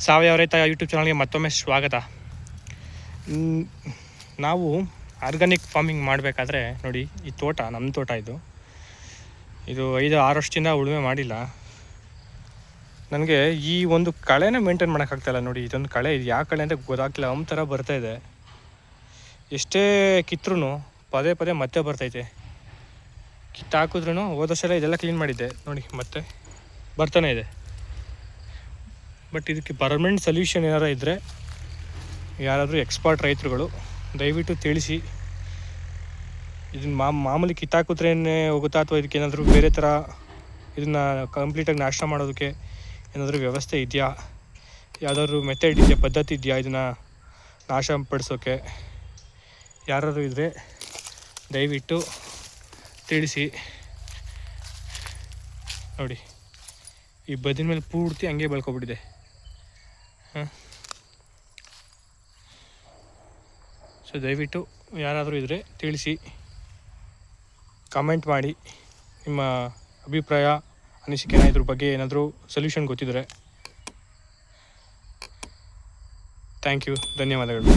ಸಾವಯವ ರೈತ ಯೂಟ್ಯೂಬ್ ಚಾನಲ್ಗೆ ಮತ್ತೊಮ್ಮೆ ಸ್ವಾಗತ. ನಾವು ಆರ್ಗಾನಿಕ್ ಫಾರ್ಮಿಂಗ್ ಮಾಡಬೇಕಾದ್ರೆ ನೋಡಿ, ಈ ತೋಟ ನಮ್ಮ ತೋಟ. ಇದು 5-6 ವರ್ಷದಿಂದ ಉಳುಮೆ ಮಾಡಿಲ್ಲ. ನನಗೆ ಈ ಒಂದು ಕಳೆನ ಮೇಂಟೈನ್ ಮಾಡೋಕ್ಕಾಗ್ತಾಯಿಲ್ಲ. ನೋಡಿ, ಇದೊಂದು ಕಳೆ, ಇದು ಯಾವ ಕಳೆ ಅಂತ ಗೊತ್ತಾಗ್ತಿಲ್ಲ. ಥರ ಬರ್ತಾಯಿದೆ. ಎಷ್ಟೇ ಕಿತ್ತರೂ ಪದೇ ಪದೇ ಮತ್ತೆ ಬರ್ತೈತೆ. ಕಿತ್ತಾಕಿದ್ರೂ ಹೋದ ವರ್ಷ ಇದೆಲ್ಲ ಕ್ಲೀನ್ ಮಾಡಿದ್ದೆ, ನೋಡಿ ಮತ್ತೆ ಬರ್ತಾನೆ ಇದೆ. ಬಟ್ ಇದಕ್ಕೆ ಪರ್ಮನೆಂಟ್ ಸೊಲ್ಯೂಷನ್ ಏನಾರು ಇದ್ದರೆ ಯಾರಾದರೂ ಎಕ್ಸ್ಪರ್ಟ್ ರೈತರುಗಳು ದಯವಿಟ್ಟು ತಿಳಿಸಿ. ಇದನ್ನು ಮಾಮೂಲಿ ಕಿತ್ತಾಕಿದ್ರೇ ಹೋಗುತ್ತಾ, ಅಥವಾ ಇದಕ್ಕೇನಾದರೂ ಬೇರೆ ಥರ ಇದನ್ನು ಕಂಪ್ಲೀಟಾಗಿ ನಾಶ ಮಾಡೋದಕ್ಕೆ ಏನಾದರೂ ವ್ಯವಸ್ಥೆ ಇದೆಯಾ, ಯಾವುದಾದ್ರೂ ಮೆಥಡ್ ಇದೆಯಾ, ಪದ್ಧತಿ ಇದೆಯಾ ಇದನ್ನು ನಾಶ ಪಡಿಸೋಕ್ಕೆ? ಯಾರಾದರೂ ಇದ್ದರೆ ದಯವಿಟ್ಟು ತಿಳಿಸಿ. ನೋಡಿ, ಈ ಬದಿನ ಮೇಲೆ ಪೂರ್ತಿ ಹಂಗೆ ಬೆಳ್ಕೊಬಿಟ್ಟಿದೆ. ಸೊ ದಯವಿಟ್ಟು ಯಾರಾದರೂ ಇದ್ದರೆ ತಿಳಿಸಿ, ಕಾಮೆಂಟ್ ಮಾಡಿ. ನಿಮ್ಮ ಅಭಿಪ್ರಾಯ, ಅನಿಸಿಕೆ ಇದ್ರ ಬಗ್ಗೆ ಏನಾದರೂ ಸೊಲ್ಯೂಷನ್ ಗೊತ್ತಿದ್ದರೆ. ಥ್ಯಾಂಕ್ ಯು, ಧನ್ಯವಾದಗಳು.